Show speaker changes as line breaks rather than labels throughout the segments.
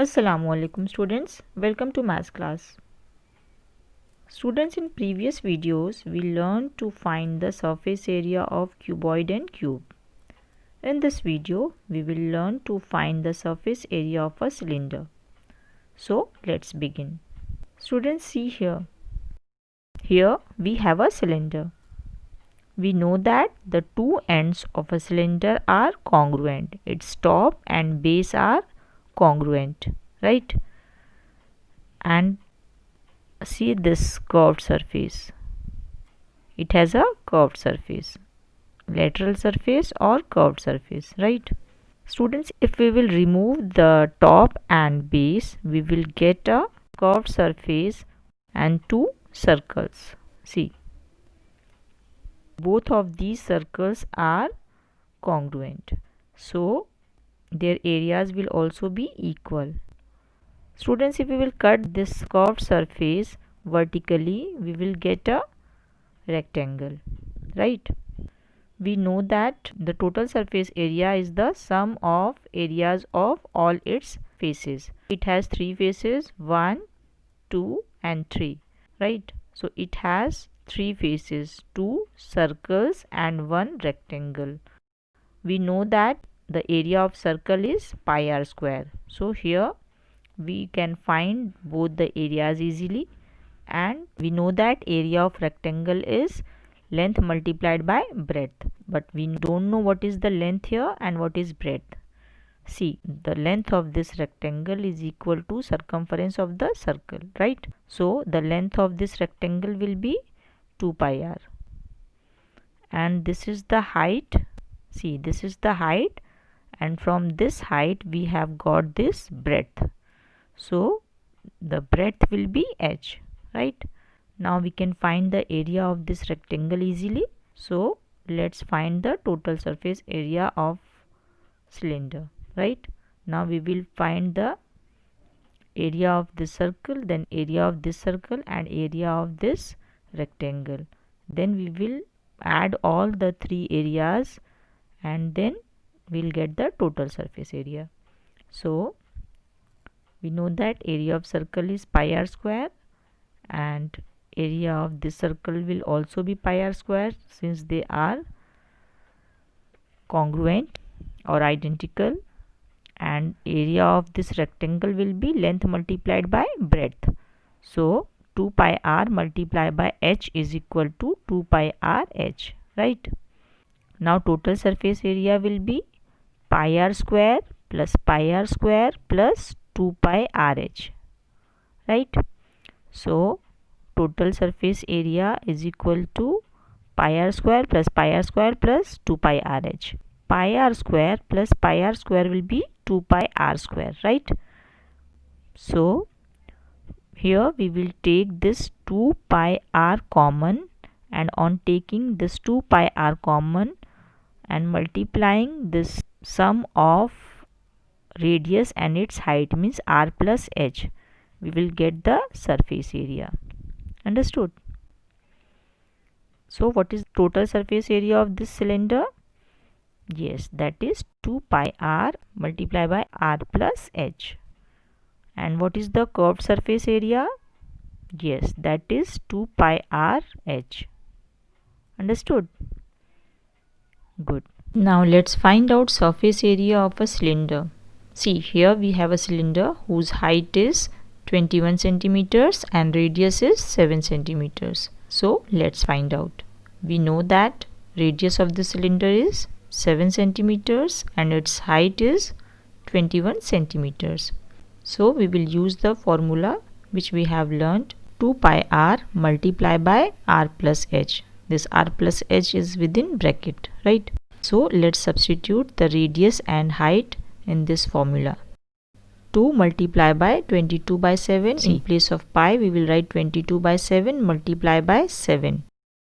Assalamualaikum students, welcome to maths class. Students, in previous videos we learned to find the surface area of cuboid and cube. In this video we will learn to find the surface area of a cylinder. So let's begin. Students, see here. Here we have a cylinder. We know that the two ends of a cylinder are congruent. Its top and base are congruent, right? And see this curved surface. It has a curved surface, lateral surface or curved surface, right? Students, if we will remove the top and base, we will get a curved surface and two circles. See, both of these circles are congruent, so their areas will also be equal. Students, if we will cut this curved surface vertically, we will get a rectangle, right? We know that the total surface area is the sum of areas of all its faces. It has three faces, 1, 2 and 3, right? So it has three faces, two circles and one rectangle. We know that the area of circle is pi r square. So here we can find both the areas easily, and we know that area of rectangle is length multiplied by breadth, but we don't know what is the length here and what is breadth. See, the length of this rectangle is equal to circumference of the circle, right? So the length of this rectangle will be 2 pi r, and this is the height. See, this is the height, and from this height we have got this breadth. So the breadth will be h, right? Now we can find the area of this rectangle easily. So let's find the total surface area of cylinder, right? Now we will find the area of this circle, then area of this circle and area of this rectangle. Then we will add all the three areas and then we'll get the total surface area. So we know that area of circle is pi r square, and area of this circle will also be pi r square since they are congruent or identical, and area of this rectangle will be length multiplied by breadth. So 2 pi r multiplied by h is equal to 2 pi r h, right? Now total surface area will be pi r square plus pi r square plus 2 pi r h, right? So total surface area is equal to pi r square plus 2 pi r h. Pi r square plus pi r square will be 2 pi r square, right? So here we will take this 2 pi r common, and on taking this 2 pi r common and multiplying this sum of radius and its height, means r plus h, we will get the surface area. Understood? So what is total surface area of this cylinder? Yes, that is 2 pi r multiplied by r plus h. And what is the curved surface area? Yes, that is 2 pi r h. Understood? Good. Now let's find out surface area of a cylinder. See, here we have a cylinder whose height is 21 centimeters and radius is 7 centimeters. So let's find out. We know that radius of the cylinder is 7 centimeters and its height is 21 centimeters. So we will use the formula which we have learnt, 2 pi r multiplied by r plus h. This r plus h is within bracket, right? So let's substitute the radius and height in this formula. 2 multiplied by 22 by 7. In place of pi we will write 22 by 7 multiplied by 7.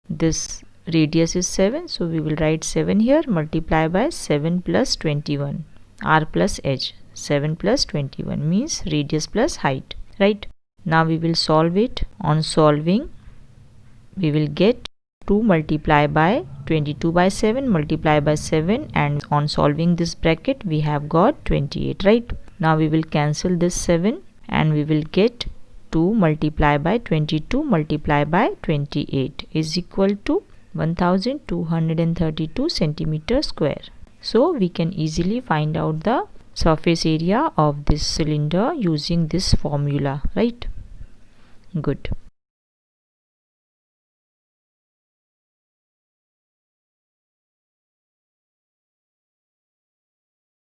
This radius is 7, so we will write 7 here, multiply by 7 plus 21, r plus h. 7 plus 21 means radius plus height, right? Now we will solve it. On solving we will get 2 multiplied by 22 by 7 multiplied by 7, and on solving this bracket we have got 28, right? Now we will cancel this 7 and we will get 2 multiplied by 22 multiplied by 28 is equal to 1232 centimeter square. So we can easily find out the surface area of this cylinder using this formula, right? Good.